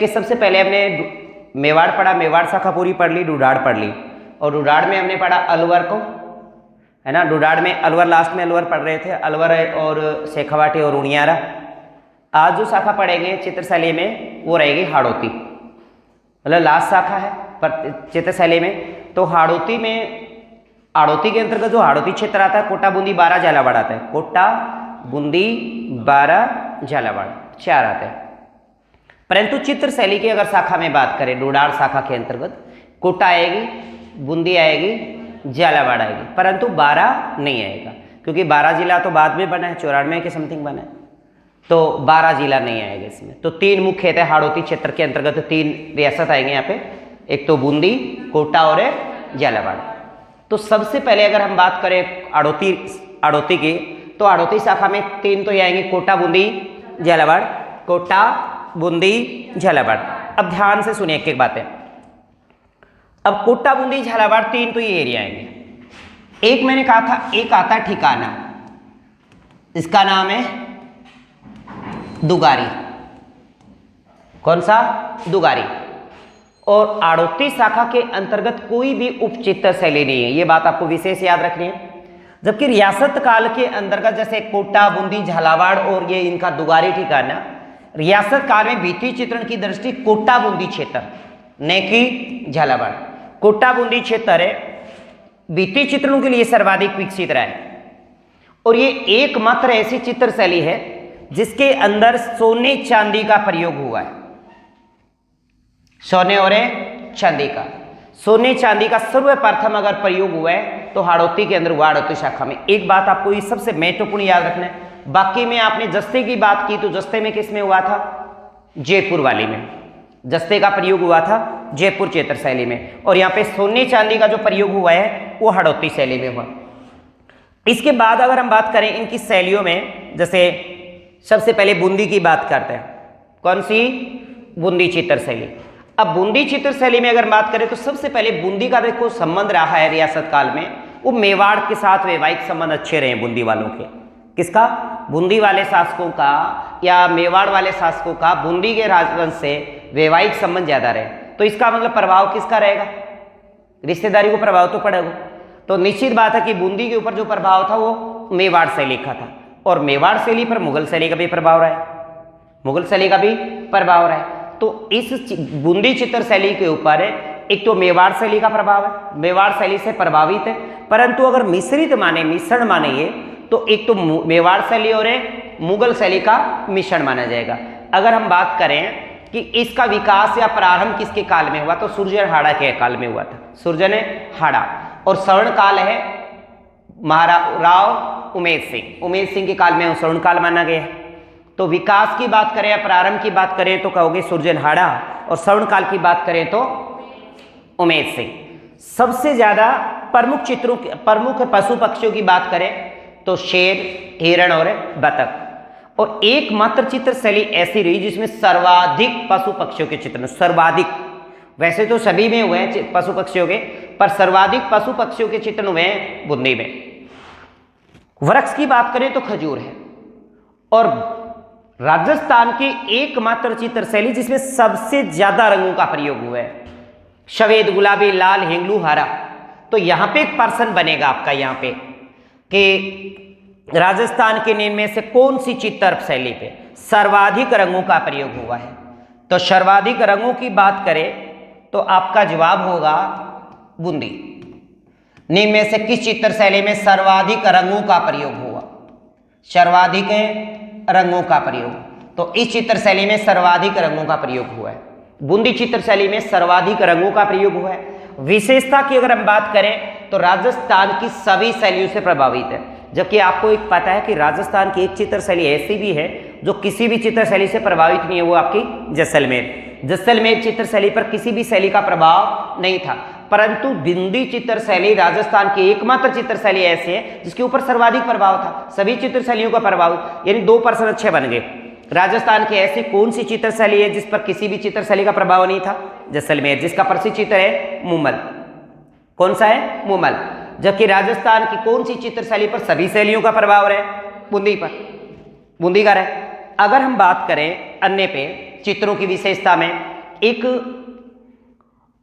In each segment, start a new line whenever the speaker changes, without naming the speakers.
कि सबसे पहले हमने मेवाड़ पढ़ा, मेवाड़ शाखा पूरी पढ़ ली, डुडाड़ पढ़ ली, और डुडाड़ में हमने पढ़ा अलवर को, है ना। डुडाड़ में अलवर, लास्ट में अलवर पढ़ रहे थे, अलवर और शेखावाटी और उनियारा। आज जो शाखा पढ़ेंगे चित्रशैली में वो रहेगी हाड़ौती, मतलब लास्ट शाखा है पर चित्रशैली में। तो हाड़ौती में, हाड़ौती के अंतर्गत जो हाड़ौती क्षेत्र आता है, कोटा बूंदी बारा झालावाड़ आता है, कोटा बूंदी बारा झालावाड़ 4 आते हैं। परंतु चित्रशैली की अगर शाखा में बात करें, डुडाड़ शाखा के अंतर्गत कोटा आएगी, बूंदी आएगी, झालावाड़ आएगी, परंतु बारा नहीं आएगा, क्योंकि बारा जिला तो बाद में बना है, 94 के समथिंग बना है, तो 12 जिला नहीं आएगा इसमें। तो 3 मुख्य है हाड़ौती क्षेत्र के अंतर्गत, 3 रियासत आएंगे यहाँ पे, एक तो बूंदी, कोटा और झालावाड़। तो सबसे पहले अगर हम बात करें हाड़ौती की, तो हाड़ौती शाखा में 3 तो ये आएंगे, कोटा बूंदी झालावाड़, कोटा बूंदी झालावाड़। अब ध्यान से सुनिए एक एक बातें। अब कोटा बूंदी झालावाड़ 3 तो ये एरिया आएंगे। एक मैंने कहा था, एक आता ठिकाना, इसका नाम है दुगारी। कौन सा? दुगारी। और हाड़ौती शाखा के अंतर्गत कोई भी उपचित्र शैली नहीं है, ये बात आपको विशेष याद रखनी है। जबकि रियासत काल के अंतर्गत जैसे कोटा बूंदी झालावाड़ और ये इनका दुगारी ठिकाना, रियासत काल में भित्ति चित्रण की दृष्टि कोटा बूंदी क्षेत्र न कि झालावाड़, कोटा बूंदी क्षेत्र है भित्ति चित्रणों के लिए सर्वाधिक विकसित रहा है। और ये एकमात्र ऐसी चित्र शैली है जिसके अंदर सोने चांदी का प्रयोग हुआ है, सोने और चांदी का, सोने चांदी का सर्वप्रथम अगर प्रयोग हुआ है तो हाड़ौती के अंदर हुआ, हाड़ौती शाखा में। एक बात आपको ये सबसे महत्वपूर्ण याद रखना है। बाकी में आपने जस्ते की बात की, तो जस्ते में किस में हुआ था? जयपुर वाली में जस्ते का प्रयोग हुआ था, जयपुर चित्र शैली में। और यहाँ पे सोने चांदी का जो प्रयोग हुआ है वो हाड़ौती शैली में हुआ। इसके बाद अगर हम बात करें इनकी शैलियों में, जैसे सबसे पहले बूंदी की बात करते हैं। कौन सी? बूंदी चित्र शैली। अब बूंदी चित्र शैली में अगर बात करें तो सबसे पहले बूंदी का देखो संबंध रहा है रियासत काल में, वो मेवाड़ के साथ वैवाहिक संबंध अच्छे रहे बूंदी वालों के। किसका? बूंदी वाले शासकों का या मेवाड़ वाले शासकों का बूंदी के राजवंश से वैवाहिक संबंध ज्यादा रहे। तो इसका मतलब प्रभाव किसका रहेगा? रिश्तेदारी को प्रभाव तो पड़ेगा। तो निश्चित बात है कि बूंदी के ऊपर जो प्रभाव था वो मेवाड़ शैली का था, और मेवाड़ शैली पर मुगल शैली का भी प्रभाव रहा है, मुगल शैली का भी प्रभाव रहा है। तो इस बूंदी चित्र शैली के ऊपर एक तो मेवाड़ शैली का प्रभाव है, मेवाड़ शैली से प्रभावित है। परंतु अगर मिश्रित माने, मिश्रण माने ये, तो एक तो मेवाड़ शैली और मुगल शैली का मिश्रण माना जाएगा। अगर हम बात करें कि इसका विकास या प्रारंभ किसके काल में हुआ, तो सुरजन के काल में हुआ था, सुरजन हाड़ा। और स्वर्ण काल है महाराव उमेद सिंह के काल में स्वर्ण काल माना गया है। तो विकास की बात करें या प्रारंभ की बात करें तो कहोगे सुरजन हाड़ा, और स्वर्ण काल की बात करें तो उमेद सिंह। सबसे ज्यादा प्रमुख पशु पक्षियों की बात करें तो शेर, हिरण और बतख। और एकमात्र चित्र शैली ऐसी रही जिसमें सर्वाधिक पशु पक्षियों के चित्र, सर्वाधिक, वैसे तो सभी में हुए हैं पशु पक्षियों के, पर सर्वाधिक पशु पक्षियों के चित्र हुए हैं बूंदी में। वृक्ष की बात करें तो खजूर है। और राजस्थान की एकमात्र चित्र शैली जिसमें सबसे ज्यादा रंगों का प्रयोग हुआ है, सफेद, गुलाबी, लाल, हिंगलू, हरा। तो यहां पे एक पर्सन बनेगा आपका यहाँ पे कि राजस्थान के निम्न में से कौन सी चित्र शैली पे सर्वाधिक रंगों का प्रयोग हुआ है। तो सर्वाधिक रंगों की बात करें तो आपका जवाब होगा बूंदी। निम्न में से किस चित्र शैली में सर्वाधिक रंगों का प्रयोग हुआ? सर्वाधिक रंगों का प्रयोग, तो इस चित्र शैली में सर्वाधिक रंगों का प्रयोग हुआ है। बूंदी चित्र शैली में सर्वाधिक रंगों का प्रयोग हुआ है। विशेषता की अगर हम बात करें तो राजस्थान की सभी शैलियों से प्रभावित है। जबकि आपको एक पता है कि राजस्थान की एक चित्र शैली ऐसी भी है जो किसी भी चित्र शैली से प्रभावित नहीं है, वो आपकी जैसलमेर। जैसलमेर चित्र शैली पर किसी भी शैली का प्रभाव नहीं था, परंतु बूंदी चित्र शैली राजस्थान की एकमात्र चित्र शैली ऐसी है जिसके ऊपर सर्वाधिक प्रभाव था। सभी चित्र शैलियों का प्रभाव, यानी 2% अच्छे बन गए। राजस्थान की ऐसी कौन सी चित्र शैली है जिस पर किसी भी चित्र शैली का प्रभाव नहीं था? जैसलमेर, जिसका प्रसिद्ध चित्र है मूमल। कौन सा है? मूमल। जबकि राजस्थान की कौन सी चित्र शैली पर सभी शैलियों का प्रभाव रहे? बूंदी पर, बूंदी का रहे। अगर हम बात करें अन्य पे चित्रों की विशेषता में, एक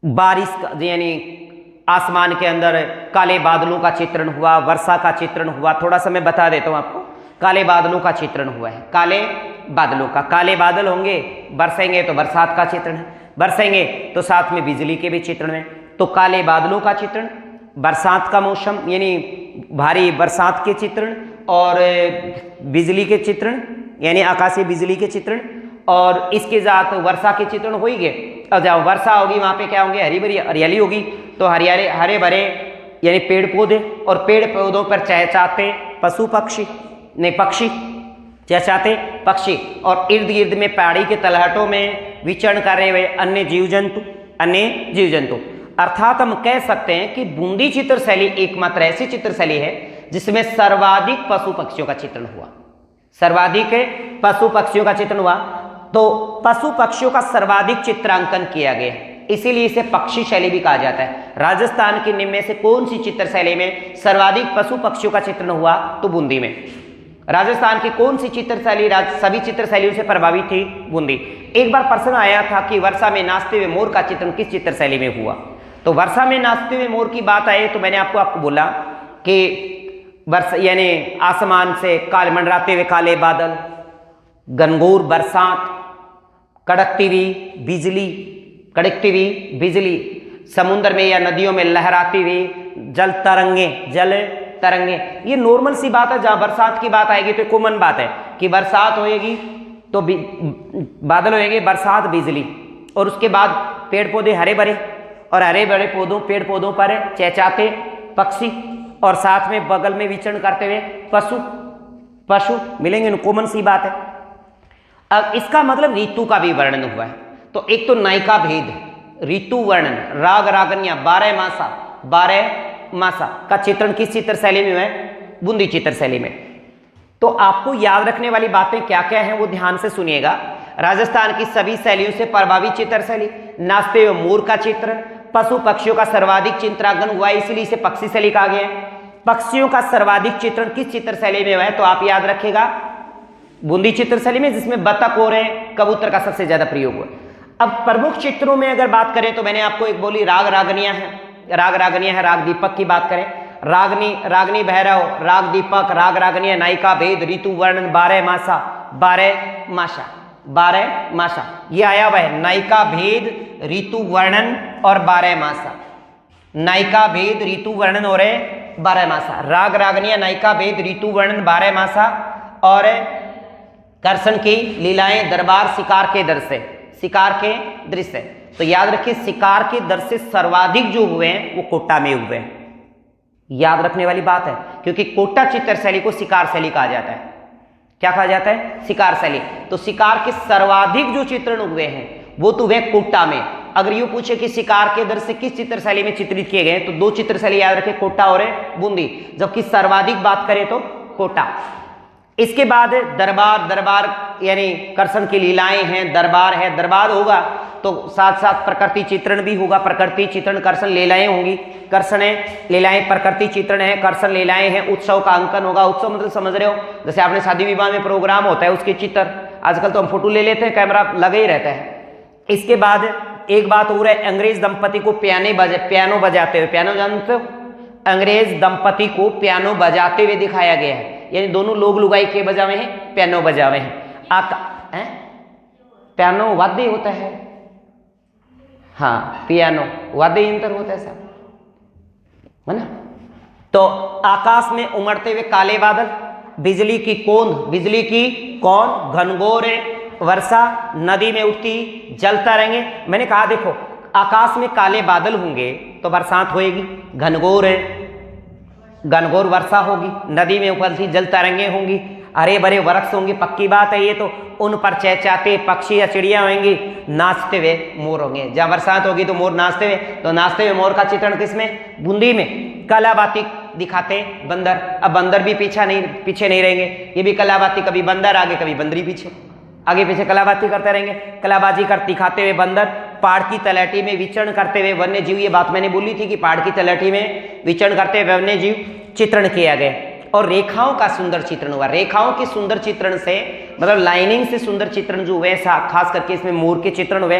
बारिश का यानी आसमान के अंदर काले बादलों का चित्रण हुआ, वर्षा का चित्रण हुआ। थोड़ा सा मैं बता देता हूँ आपको, काले बादलों का चित्रण हुआ है, काले बादलों का, काले बादल होंगे, बरसेंगे तो बरसात का चित्रण है, बरसेंगे तो साथ में बिजली के भी चित्रण है। तो काले बादलों का चित्रण, बरसात का मौसम यानी भारी बरसात के चित्रण, और बिजली के चित्रण यानी आकाशीय बिजली के चित्रण, और इसके साथ वर्षा के चित्रण हो ही गए। और जब वर्षा होगी वहाँ पे क्या होंगे, हरी भरी हरियाली होगी, तो हरियाली हरे भरे यानी पेड़ पौधे, और पेड़ पौधों पर चहचहाते पशु पक्षी, नहीं पक्षी, चहचहाते पक्षी, और इर्द गिर्द में पहाड़ी के तलहटों में विचरण कर रहे हुए अन्य जीव जंतु, अन्य जीव जंतु। अर्थात हम कह सकते हैं कि बूंदी चित्र शैली एकमात्र ऐसी चित्र शैली है जिसमें सर्वाधिक पशु पक्षियों का चित्रण हुआ, सर्वाधिक पशु पक्षियों का चित्रण हुआ। तो पशु पक्षियों का सर्वाधिक चित्रांकन किया गया, इसीलिए इसे पक्षी शैली भी कहा जाता है। राजस्थान के निम्न में से कौन सी चित्र शैली में सर्वाधिक पशु पक्षियों का चित्रण हुआ, तो बूंदी में। राजस्थान की कौन सी चित्र शैली सभी चित्र शैलियों से प्रभावित थी, बूंदी। एक बार प्रश्न आया था कि वर्षा में नाचते हुए मोर का चित्रण किस चित्र शैली में हुआ, तो वर्षा में नाचते हुए मोर की बात आए तो मैंने आपको बोला कि वर्षा यानी आसमान से काले मंडराते हुए काले बादल, घनघोर बरसात, कड़कती हुई बिजली, समुद्र में या नदियों में लहराती हुई जल तरंगे। ये नॉर्मल सी बात है। जहां बरसात की बात आएगी तो कॉमन बात है कि बरसात होएगी तो बादल होएंगे, बरसात, बिजली, और उसके बाद पेड़ पौधे हरे भरे, और हरे भरे पेड़ पौधों पर चहचहाते पक्षी, और साथ में बगल में विचरण करते हुए पशु मिलेंगे, कॉमन सी बात है। अब इसका मतलब ऋतु का भी वर्णन हुआ है। तो एक तो नायिका भेद, ऋतु वर्णन, राग रागनिया, 12 मासा का चित्रण किस चित्र शैली में है, बूंदी चित्र शैली में। तो आपको याद रखने वाली बातें क्या क्या हैं वो ध्यान से सुनिएगा। राजस्थान की सभी शैलियों से प्रभावित चित्र शैली, नाचते हुए मोर का चित्र, पशु पक्षियों का सर्वाधिक चित्रांकन हुआ, इसलिए इसे पक्षी शैली कहा गया है। पक्षियों का सर्वाधिक चित्रण किस चित्र शैली में हुआ है, तो आप याद रखिएगा बूंदी चित्र शैली में, जिसमें बतख और कबूतर का सबसे ज्यादा प्रयोग हुआ। अब प्रमुख चित्रों में अगर बात करें तो मैंने आपको एक बोली राग रागनिया है, राग दीपक की बात करें, रागनी भैरव, राग दीपक, राग रागनिया, नायिका भेद, ऋतु वर्णन, 12 मासा, ये आया हुआ है। नायिका भेद, ऋतु वर्णन और 12 मासा, नायिका भेद, ऋतु वर्णन और 12 मासा, राग रागनिया, नायिका भेद, ऋतु वर्णन, 12 मासा, और कर्षण की लीलाएं, दरबार, शिकार के दृश्य। तो याद रखिए शिकार के दृश्य सर्वाधिक जो हुए हैं वो कोटा में हुए हैं, याद रखने वाली बात है, क्योंकि कोटा चित्र शैली को शिकार शैली कहा जाता है। क्या कहा जाता है, शिकार शैली। तो शिकार के सर्वाधिक जो चित्रण हुए हैं वो तो हुए कोटा में। अगर यूं पूछे कि शिकार के दृश्य किस चित्र शैली में चित्रित किए गए, तो 2 चित्र शैली याद रखें, कोटा और बूंदी, जबकि सर्वाधिक बात करें तो कोटा। इसके बाद दरबार यानी कर्षण की लीलाएं हैं, दरबार है, दरबार होगा तो साथ साथ प्रकृति चित्रण भी होगा, प्रकृति चित्रण, कर्षण लीलाएं होंगी, कर्षण लीलाएं प्रकृति चित्रण है, कर्षण लीलाएं हैं, उत्सव का अंकन होगा। उत्सव मतलब समझ रहे हो, जैसे आपने शादी विवाह में प्रोग्राम होता है उसके चित्र, आजकल तो हम फोटो ले लेते हैं, कैमरा लगा ही रहता है। इसके बाद एक बात और है, अंग्रेज दंपति को पियानो बजाते हुए, पियानो जानते हो, अंग्रेज दंपति को पियानो बजाते हुए दिखाया गया है, यानी दोनों लोग लुगाई के बजावे हैं, पियानो बजावे हैं। पियानो वाद्य होता है, हाँ पियानो वाद्य यंत्र होता है साहब, है ना। तो आकाश में उमड़ते हुए काले बादल, बिजली की कौन, घनघोर वर्षा, नदी में उठती जल तरंगे। मैंने कहा देखो आकाश में काले बादल होंगे तो बरसात होएगी, घनघोर वर्षा होगी, नदी में उफलती जल तरंगे होंगी, हरे भरे वृक्ष होंगे, पक्की बात है ये तो। उन पर चहचहाते पक्षी या चिड़िया होंगी, नाचते हुए मोर होंगे। जहाँ बरसात होगी तो मोर नाचते हुए, तो नाचते हुए मोर का चित्रण किसमें, बूंदी में। कलाबाती दिखाते बंदर, अब बंदर भी पीछे नहीं रहेंगे, ये भी कलाबाती, कभी बंदर आगे कभी बंदरी पीछे, आगे पीछे कलाबाती करते रहेंगे। कलाबाजी कर दिखाते हुए बंदर, पहाड़ की तलहटी में विचरण करते हुए वन्य जीव, ये बात मैंने बोली थी कि पहाड़ की तलहटी में विचरण करते हुए वन्य जीव चित्रण किया गया। और रेखाओं का सुंदर चित्रण हुआ, रेखाओं के सुंदर चित्रण से मतलब लाइनिंग से सुंदर चित्रण जो हुए, खास करके इसमें मोर के चित्रण हुए,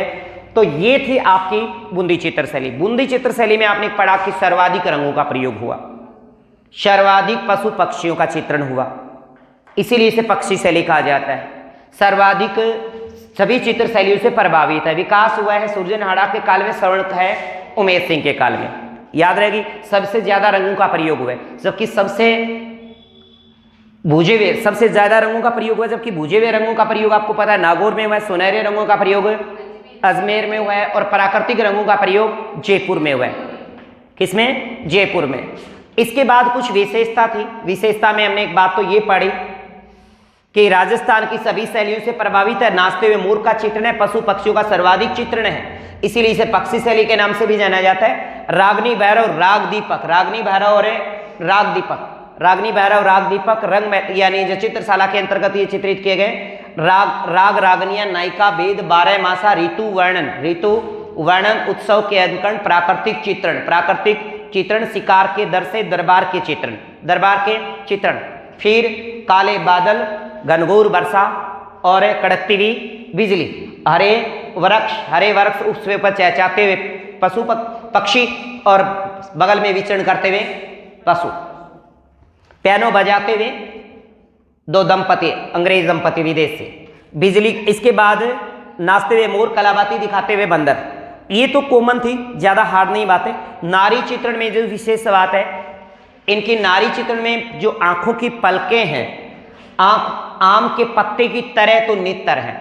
तो ये थी आपकी बूंदी चित्र शैली। बूंदी चित्र शैली में आपने पढ़ा कि सर्वाधिक रंगों का प्रयोग हुआ, सर्वाधिक पशु पक्षियों का चित्रण हुआ, इसीलिए इसे पक्षी शैली कहा जाता है। सर्वाधिक सभी चित्र शैलियों से प्रभावित है। विकास हुआ है सुरजनहाड़ा के काल में, स्वर्ण है उमेश सिंह के काल में। याद रहेगी, सबसे ज्यादा रंगों का प्रयोग हुआ है, जबकि सबसे ज्यादा रंगों का प्रयोग हुआ है, जबकि भूजे हुए रंगों का प्रयोग आपको पता है नागौर में हुआ है, सुनहरे रंगों का प्रयोग अजमेर में हुआ है, और प्राकृतिक रंगों का प्रयोग जयपुर में हुआ है। किसमें? जयपुर में। इसके बाद कुछ विशेषता थी। विशेषता में हमने एक बात तो ये पढ़ी कि राजस्थान की सभी शैलियों से प्रभावित है, नाचते हुए मोर का चित्रण है, पशु पक्षियों का सर्वाधिक चित्रण है, इसीलिए इसे पक्षी शैली के नाम से भी जाना जाता है। रागनी भैरव राग दीपक, रागनी भैरव और राग दीपक, रागनी भैरव राग दीपक रंग में यानी जो चित्रशाला के अंतर्गत ये चित्रित किए गए। राग रागनिया नायिका वेद 12 मासा ऋतु वर्णन उत्सव के अंकन प्राकृतिक चित्रण शिकार के दर से दरबार के चित्रण, फिर काले बादल घनघोर वर्षा और कड़कती हुई बिजली, हरे वृक्ष उसके ऊपर चहचहाते हुए पशु पक्षी और बगल में विचरण करते हुए पशु, पियानो बजाते हुए 2 दंपति, अंग्रेज दंपति विदेश से, बिजली। इसके बाद नाचते हुए मोर, कलाबाती दिखाते हुए बंदर। ये तो कॉमन थी, ज्यादा हार्ड नहीं बातें। नारी चित्रण में जो विशेष बात है, इनकी नारी चित्रण में जो आंखों की पलकें हैं, आंख आम के पत्ते की तरह तो नितर है।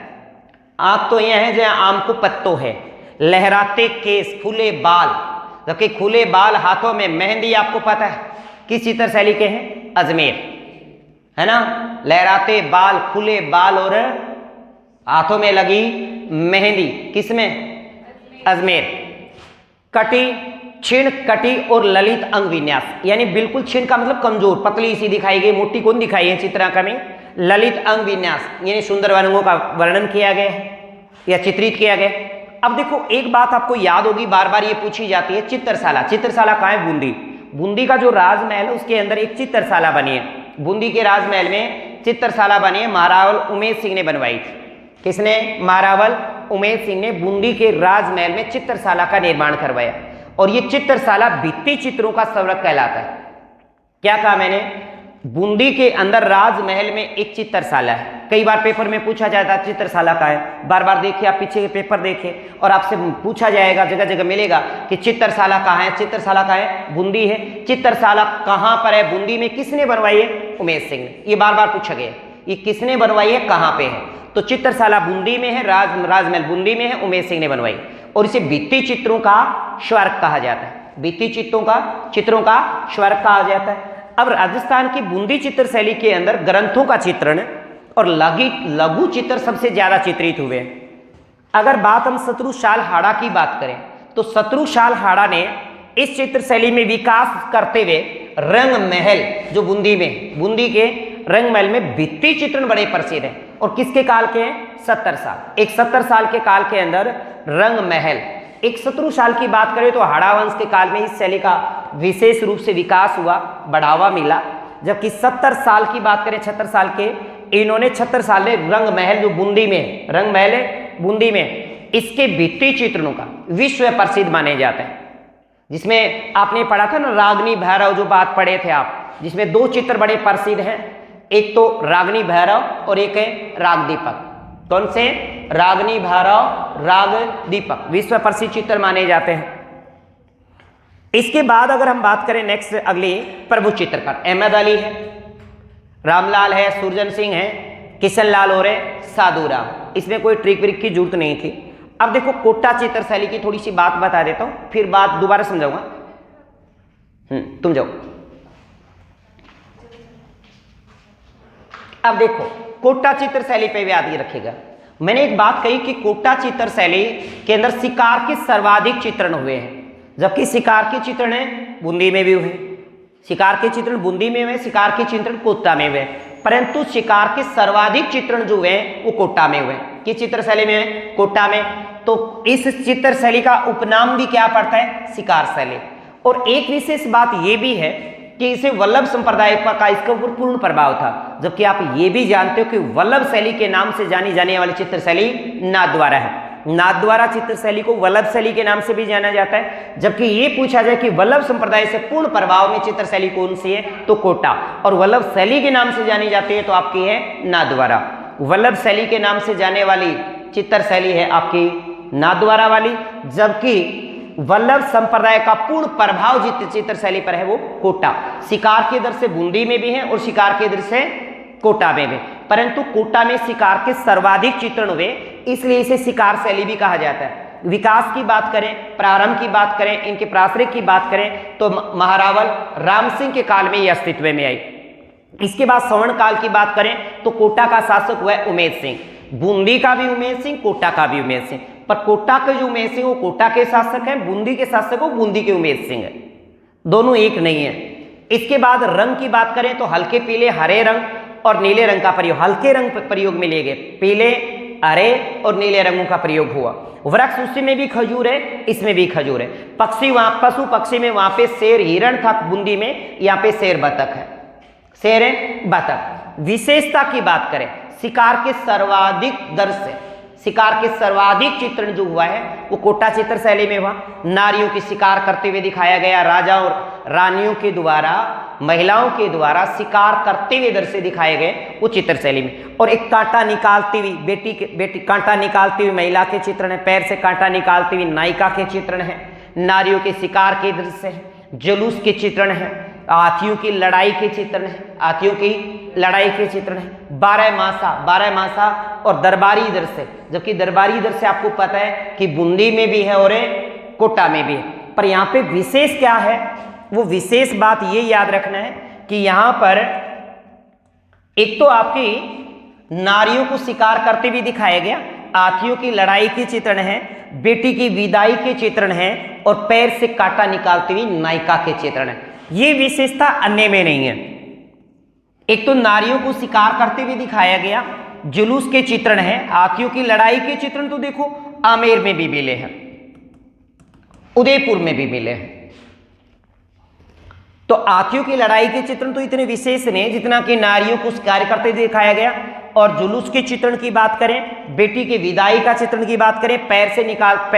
आंख तो यह है जहां आम को पत्तों है, लहराते केस, खुले बाल, जबकि खुले बाल, हाथों में मेहंदी। आपको पता है किस चित्र शैली के हैं? अजमेर, है ना। लहराते बाल, खुले बाल और हाथों में लगी मेहंदी, किसमें? अजमेर। कटी, क्षीण कटी और ललित अंग विन्यास, यानी बिल्कुल क्षीण का मतलब कमजोर, पतली सी दिखाई गई, मोटी कौन दिखाई है चित्रांकन में? ललित अंग विन्यास, यानी सुंदर रंगों का वर्णन किया गया है या चित्रित किया गया। अब देखो एक बात आपको याद होगी, बार बार ये पूछी जाती है, चित्रशाला कहाँ है? बूंदी का जो राजमहल है उसके अंदर एक चित्रशाला बनी है। बूंदी के राजमहल में चित्रशाला बनी है, महारावल उमेश सिंह ने बनवाई थी। किसने? महारावल उमेश सिंह ने बूंदी के राजमहल में चित्रशाला का निर्माण करवाया, और ये चित्रशाला भित्ति चित्रों का स्मारक कहलाता है। क्या कहा मैंने? बूंदी के अंदर राजमहल में एक चित्रशाला है। कई बार पेपर में पूछा जाता है चित्रशाला का है, बार बार देखिए, आप पीछे के पेपर देखिए और आपसे पूछा जाएगा, जगह जगह मिलेगा कि चित्रशाला कहाँ है, चित्रशाला कहाँ है? बूंदी है। चित्रशाला कहाँ पर है? बूंदी में। किसने बनवाई है? उमेश सिंह ने। ये बार बार पूछा गया, ये किसने बनवाई है, कहाँ पे है? तो चित्रशाला बूंदी में है, राजमहल बूंदी में है, उमेश सिंह ने बनवाई, और इसे भित्ति चित्रों का स्मारक कहा जाता है। भित्ति चित्रों का स्मारक कहा जाता है। अब राजस्थान की बूंदी चित्र शैली के अंदर ग्रंथों का चित्रण और लघु चित्र सबसे ज्यादा चित्रित हुए हैं। अगर बात हम शत्रुशाल हाड़ा की बात करें तो शत्रुशाल हाड़ा ने इस चित्र शैली में विकास करते हुए रंग महल, जो बूंदी के रंग महल में भित्ति चित्रण बड़े प्रसिद्ध है। और किसके काल के हैं? 70 साल। एक 70 साल के काल के अंदर रंग महल। एक शत्रुशाल की बात करें तो हाड़ा वंश के काल में इस शैली का विशेष रूप से विकास हुआ, बढ़ावा मिला। जबकि 70 साल की बात करें, 76 साल के, इन्होंने 76 साल में रंग महल जो बूंदी में, रंग महल है बूंदी में, इसके भित्ति चित्रणों का विश्व प्रसिद्ध माने जाते हैं। जिसमें आपने पढ़ा था ना रागनी भैरव, जो बात पढ़े थे आप, जिसमें 2 चित्र बड़े प्रसिद्ध हैं, एक तो रागनी भैरव और एक है राग दीपक। कौन से? रागनी भैरव, राग दीपक, विश्व प्रसिद्ध चित्र माने जाते हैं। इसके बाद अगर हम बात करें नेक्स्ट अगली प्रभु चित्रकार, अहमद अली है, रामलाल है, सुरजन सिंह है, किशन लाल और साधुराम। इसमें कोई ट्रिक व्रिक की जरूरत नहीं थी। अब देखो कोटा चित्र शैली की थोड़ी सी बात बता देता हूं, फिर बात दोबारा समझाऊंगा। तुम जाओ। अब देखो कोटा चित्र शैली पे भी याद रखेगा, मैंने एक बात कही कि कोटा चित्र शैली के अंदर शिकार के सर्वाधिक चित्रण हुए हैं, जबकि शिकार के चित्रण बूंदी में भी हुए, शिकार के चित्रण बूंदी में हुए, शिकार के चित्रण कोटा में हुए, परंतु शिकार के सर्वाधिक चित्रण जो हुए वो कोटा में हुए। किस चित्र शैली में है? कोटा में। तो इस चित्र शैली का उपनाम भी क्या पड़ता है? शिकार शैली। और एक विशेष बात यह भी है कि इसे वल्लभ संप्रदाय का इसके ऊपर पूर्ण प्रभाव था, जबकि आप ये भी जानते हो कि वल्लभ शैली के नाम से जानी जाने वाली चित्र शैली नाथ द्वारा है। नाथद्वारा चित्र शैली को वल्लभ शैली के नाम से भी जाना जाता है। जबकि ये पूछा जाए कि वल्लभ संप्रदाय से पूर्ण प्रभाव में चित्र शैली कौन सी है, तो कोटा। और वल्लभ शैली के नाम से जानी जाती है तो आपकी है नाथद्वारा। वल्लभ शैली के नाम से जाने वाली चित्र शैली है आपकी नाथद्वारा वाली, जबकि वल्लभ संप्रदाय का पूर्ण प्रभाव जिस चित्र शैली पर है वो कोटा। शिकार के इधर से बूंदी में भी है और शिकार के इधर से कोटा में भी, परंतु कोटा में शिकार के सर्वाधिक चित्रण हुए, इसलिए इसे शिकार शैली भी कहा जाता है। विकास की बात करें, प्रारंभ की बात करें, इनके प्राश्रय की बात करें तो महारावल राम सिंह के काल में ये अस्तित्व में आई। इसके बाद सवर्ण काल की बात करें तो कोटा का शासक हुआ है उमेद सिंह। बूंदी का भी उमेद सिंह, कोटा का भी उमेद सिंह, पर कोटा के जो उमेद सिंह वो कोटा के शासक हैं, बूंदी के शासक वो बूंदी के उमेद सिंह है, दोनों एक नहीं है। इसके बाद रंग की बात करें तो हल्के पीले, हरे रंग और नीले रंग का प्रयोग, हल्के रंग प्रयोग में लिए गए, पीले, हरे और नीले रंगों का प्रयोग हुआ। वृक्ष उसमें भी खजूर है, इसमें भी खजूर है। पक्षी वहां, पशु पक्षी में वहां पे शेर हिरण था बूंदी में, यहाँ पे शेर बतख है, शेर है बतख। विशेषता की बात करें, शिकार के सर्वाधिक दर से शिकार के सर्वाधिक चित्रण जो हुआ है वो कोटा चित्र शैली में हुआ। नारियों की शिकार करते हुए दिखाया गया, राजा और रानियों के द्वारा, महिलाओं के द्वारा शिकार करते हुए दृश्य दिखाए गए वो चित्र शैली में। और एक कांटा निकालती हुई बेटी कांटा निकालती हुई महिला के चित्रण है, पैर से कांटा निकालती हुई नायिका के चित्रण है, नारियों के शिकार के दृश्य है, जुलूस के चित्रण है, हाथियों की लड़ाई के चित्रण है, हाथियों की लड़ाई के चित्रण है, 12 मासा और दरबारी दृश्य। जबकि दरबारी दृश्य आपको पता है कि बूंदी में भी है और कोटा में भी है, पर यहाँ पे विशेष क्या है, वो विशेष बात ये याद रखना है कि यहाँ पर एक तो आपकी नारियों को शिकार करते भी दिखाया गया, हाथियों की लड़ाई के चित्रण है, बेटी की विदाई के चित्रण है और पैर से कांटा निकालती हुई नायिका के चित्रण है। ये विशेषता अन्य में नहीं है। एक तो नारियों को शिकार करते हुए दिखाया गया, जुलूस के चित्रण है, हाथियों की लड़ाई के चित्रण तो देखो आमेर में भी मिले हैं, उदयपुर में भी मिले हैं। तो हाथियों की लड़ाई के चित्रण तो इतने विशेष नहीं जितना कि नारियों को शिकार करते हुए दिखाया गया। और जुलूस के चित्रण की बात करें, बेटी की विदाई का चित्रण की बात करें, पैर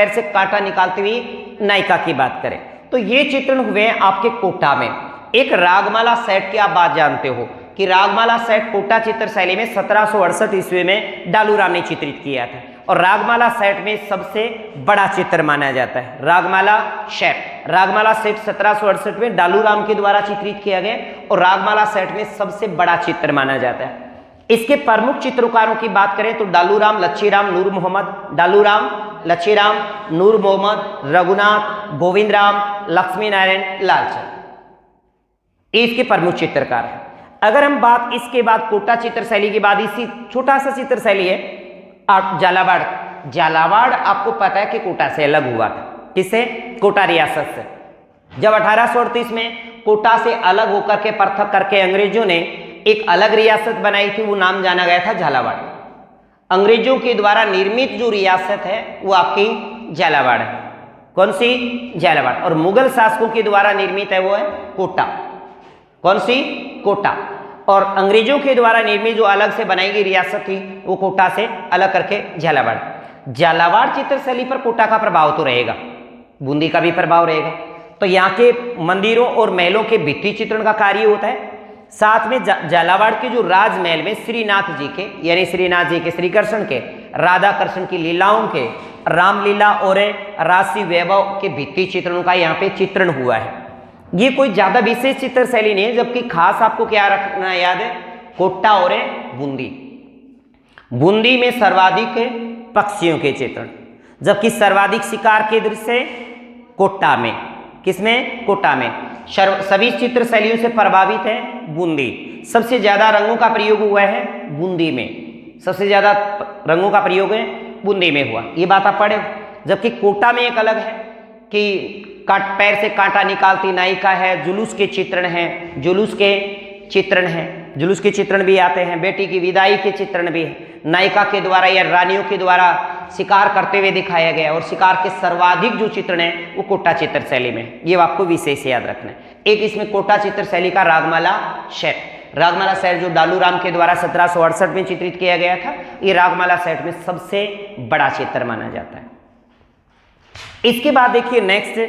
से कांटा निकालती हुई नायिका की बात करें, तो ये चित्रण हुए आपके कोटा में। एक रागमाला सेट की आप बात जानते हो कि रागमाला सेट कोटा चित्र शैली में 1768 ईस्वी में डालूराम ने चित्रित किया था, और रागमाला सेट में सबसे बड़ा चित्र माना जाता है रागमाला सेट 1768 में डालूराम के द्वारा चित्रित किया गया और रागमाला सेट में सबसे बड़ा चित्र माना जाता है। इसके प्रमुख चित्रकारों की बात करें तो डालूराम, लच्छीराम, नूर मोहम्मद, डालूराम, लच्छीराम, नूर मोहम्मद, रघुनाथ, गोविंद राम, लक्ष्मी नारायण, लालचंद, इसके प्रमुख चित्रकार हैं। अगर हम बात इसके बाद कोटा चित्र शैली के बाद इसी छोटा सा चित्र शैली है झालावाड़ आपको पता है कि कोटा से अलग हुआ था। किससे? कोटा रियासत से। जब 1838 में कोटा से अलग होकर के पृथक करके अंग्रेजों ने एक अलग रियासत बनाई थी, वो नाम जाना गया था झालावाड़। अंग्रेजों के द्वारा निर्मित जो रियासत है वो आपकी झालावाड़ है। कौन सी? झालावाड़। और मुगल शासकों के द्वारा निर्मित है वो है कोटा। कौन सी? कोटा। और अंग्रेजों के द्वारा निर्मित जो अलग से बनाई गई रियासत थी वो कोटा से अलग करके झालावाड़। झालावाड़ चित्र शैली पर कोटा का प्रभाव तो रहेगा, बूंदी का भी प्रभाव रहेगा। तो यहाँ के मंदिरों और महलों के भित्ति चित्रण का कार्य होता है। साथ में झालावाड़ के जो राजमहल में श्रीनाथ जी के, यानी श्रीनाथ जी के, श्री कृष्ण के, राधा कृष्ण की लीलाओं के, रामलीला और राशि वैभव के भित्ति चित्रणों का यहाँ पे चित्रण हुआ है। ये कोई ज्यादा विशेष चित्र शैली नहीं है, जबकि खास आपको क्या रखना याद है? कोटा और बूंदी। बूंदी में सर्वाधिक पक्षियों के चित्रण, जबकि सर्वाधिक शिकार के दृश्य कोटा में। किसमें? कोटा में। सभी चित्र शैलियों से प्रभावित है बूंदी। सबसे ज्यादा रंगों का प्रयोग हुआ है बूंदी में, सबसे ज्यादा रंगों का प्रयोग है बूंदी में हुआ, ये बात आप पढ़े हो। जबकि कोटा में एक अलग है कि पैर से कांटा निकालती नायिका है, जुलूस के चित्रण हैं, जुलूस के चित्रण भी आते हैं, बेटी की विदाई के चित्रण भी है, नायिका के द्वारा या रानियों के द्वारा शिकार करते हुए दिखाया गया, और शिकार के सर्वाधिक जो चित्रण है वो कोटा चित्र शैली में। ये आपको विशेष याद रखना है। एक इसमें कोटा चित्र शैली का रागमाला सेट। रागमाला सेट जो डालू राम के द्वारा 1768 में चित्रित किया गया था, ये रागमाला सेट में सबसे बड़ा चित्र माना जाता है। इसके बाद देखिए नेक्स्ट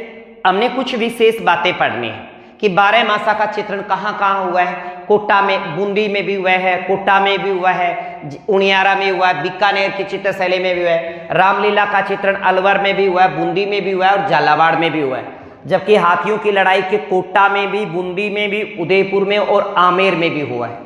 हमने कुछ विशेष बातें पढ़नी है कि 12 मासा का चित्रण कहाँ कहाँ हुआ है। कोटा में, बूंदी में भी हुआ है, कोटा में भी हुआ है, उनियारा में हुआ है, बीकानेर की चित्रशैली में भी हुआ है, रामलीला का चित्रण अलवर में भी हुआ है, बूंदी में भी हुआ है और झालावाड़ में भी हुआ है। जबकि हाथियों की लड़ाई के कोटा में भी, बूंदी में भी, उदयपुर में और आमेर में भी हुआ है।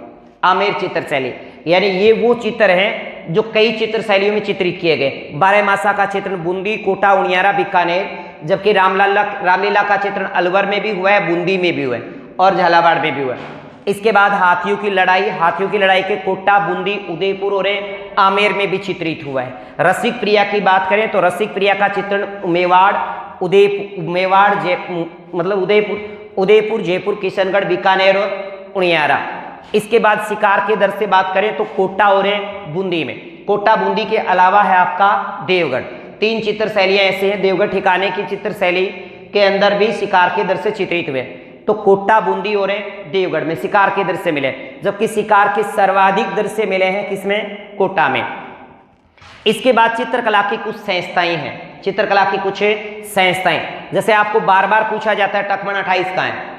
आमेर चित्रशैली यानी ये वो चित्र हैं जो कई चित्रशैलियों में चित्रित किए गए। 12 मासा का चित्रण बूंदी, कोटा, उनियारा, बीकानेर, जबकि रामलीला का चित्रण अलवर में भी हुआ है, बूंदी में भी हुआ है और झालावाड़ में भी हुआ है। इसके बाद हाथियों की लड़ाई के कोटा, बूंदी, उदयपुर और आमेर में भी चित्रित हुआ है। रसिक प्रिया की बात करें तो रसिक प्रिया का चित्रण उदयपुर, जयपुर, किशनगढ़, बीकानेर और उनियारा। इसके बाद शिकार के दर से बात करें तो कोटा और बूंदी में, कोटा बूंदी के अलावा है आपका देवगढ़। 3 चित्रशैलियां ऐसे हैं। देवगढ़ ठिकाने की चित्रशैली के अंदर भी शिकार के दर से चित्रित हुए, तो कोटा, बूंदी और देवगढ़ में शिकार के दर से मिले, जबकि शिकार के सर्वाधिक दर से मिले हैं किसमें? कोटा में। इसके बाद चित्रकला की कुछ संस्थाएं हैं, चित्रकला की कुछ संस्थाएं, जैसे आपको बार बार पूछा जाता है टकमन 28 कहाँ है?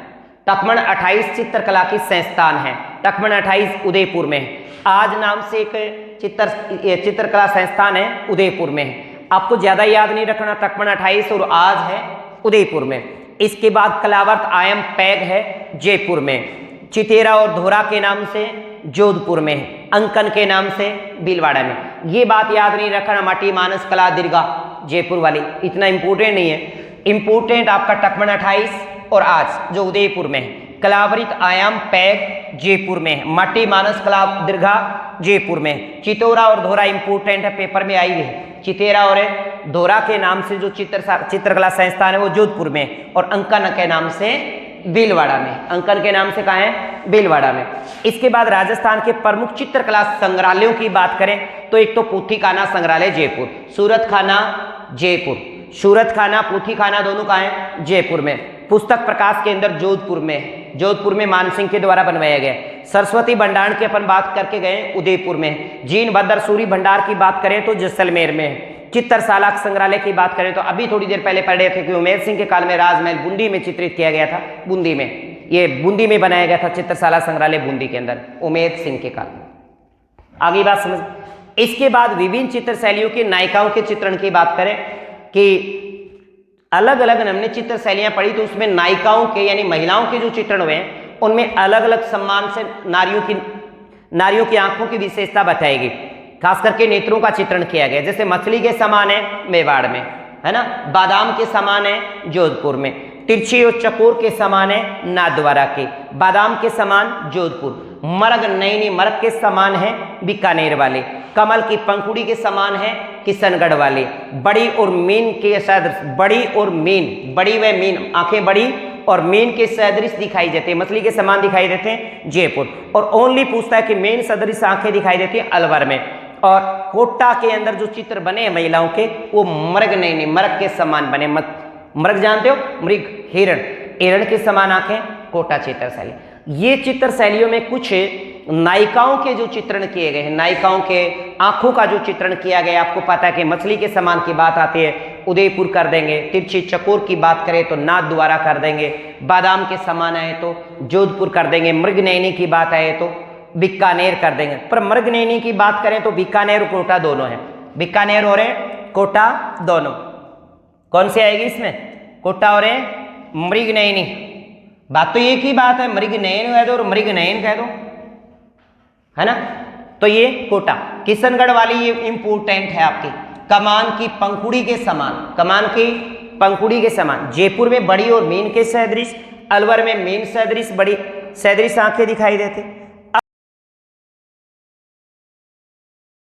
टकमन 28 चित्रकला की संस्थान है। टकमन 28 उदयपुर में है। आज नाम से एक चित्रकला संस्थान है, उदयपुर में है। आपको ज्यादा याद नहीं रखना, टकमन 28 और आज है उदयपुर में। इसके बाद कलावर्त आयम पैग है जयपुर में, चितेरा और धोरा के नाम से जोधपुर में, अंकन के नाम से भीलवाड़ा में। ये बात याद नहीं रखना, माटी मानस कला दीर्घा जयपुर वाली, इतना इंपॉर्टेंट नहीं है। इंपॉर्टेंट आपका टकमन 28 और आज जो उदयपुर में है। कलावृत आयाम पैग जयपुर में है, माटी मानस कला दीर्घा जयपुर में। चितौरा और धोरा इंपोर्टेंट है, पेपर में आई हुई है। चितेरा और धोरा के नाम से जो चित्रकला संस्थान है वो जोधपुर में, और अंकन के नाम से भीलवाड़ा में। अंकन के नाम से कहाँ है? भीलवाड़ा में। इसके बाद राजस्थान के प्रमुख चित्रकला संग्रहालयों की बात करें तो एक तो पूथी खाना संग्रहालय जयपुर, सूरत खाना जयपुर, सूरत खाना पूथी खाना दोनों कहाँ है? जयपुर में। पुस्तक प्रकाश केंद्र जोधपुर में, जोधपुर में मानसिंह के द्वारा बनवाया गया। सरस्वती भंडार की अपन बात करके गए उदयपुर में। जीन भद्र सूरी भंडार की बात करें तो जैसलमेर में। चित्रशाला संग्रहालय की बात करें तो अभी थोड़ी देर पहले पढ़ रहे थे कि उमेर सिंह के काल में राजमहल बूंदी में चित्रित किया गया था। बूंदी में, ये बूंदी में बनाया गया था चित्रशाला संग्रहालय बूंदी के अंदर उमेर सिंह के काल में। आगे बात समझ। इसके बाद विभिन्न चित्रशैलियों की नायिकाओं के चित्रण की बात करें कि अलग अलग हमने चित्रशैलियां पढ़ी, तो उसमें नायिकाओं के यानी महिलाओं के जो चित्रण हुए हैं उनमें अलग अलग सम्मान से नारियों की आंखों की विशेषता बताएगी। खास करके नेत्रों का चित्रण किया गया, जैसे मछली के समान है मेवाड़ में, है ना, बादाम के समान है जोधपुर में, तिरछी और चकोर के समान है नाथद्वारा के, बादाम के समान जोधपुर, मर्ग नैनी मर्ग के समान है बीकानेर वाले, कमल की पंखुड़ी के समान है किशनगढ़ वाले, बड़ी और मीन के सदृश, बड़ी और मीन, बड़ी व मीन आंखें बड़ी और मीन के सदृश दिखाई देते हैं, मछली के समान दिखाई देते हैं जयपुर। और ओनली पूछता है कि मीन सदृश आंखें दिखाई देती है अलवर में। और कोटा के अंदर जो चित्र बने हैं महिलाओं के वो मृग नैनी मृग के समान बने। मृग जानते हो? मृग, हिरण, हिरण के समान आंखें, कोटा चित्रशैली। ये चित्रशैलियों में कुछ नायिकाओं के जो चित्रण किए गए हैं, नायिकाओं के आंखों का जो चित्रण किया गया, आपको पता है कि मछली के समान की बात आती है उदयपुर कर देंगे, तिरछी चकोर की बात करें तो नाथद्वारा कर देंगे, बादाम के समान आए तो जोधपुर कर देंगे, मृग नैनी की बात आए तो बीकानेर कर देंगे। पर मृग नैनी की बात करें तो बीकानेर और कोटा दोनों है, बीकानेर और कोटा दोनों। कौन सी आएगी इसमें? कोटा और मृग नैनी। बात तो एक ही बात है, मृग नयन कह दो और मृग नयन कह दो, है ना। तो ये कोटा। किशनगढ़ वाली ये इंपोर्टेंट है आपकी, कमान की पंखुड़ी के समान, कमान की पंखुड़ी के समान। जयपुर में बड़ी और मीन के सदृश, अलवर में मीन सदृश बड़ी सदृश आंखें दिखाई देते।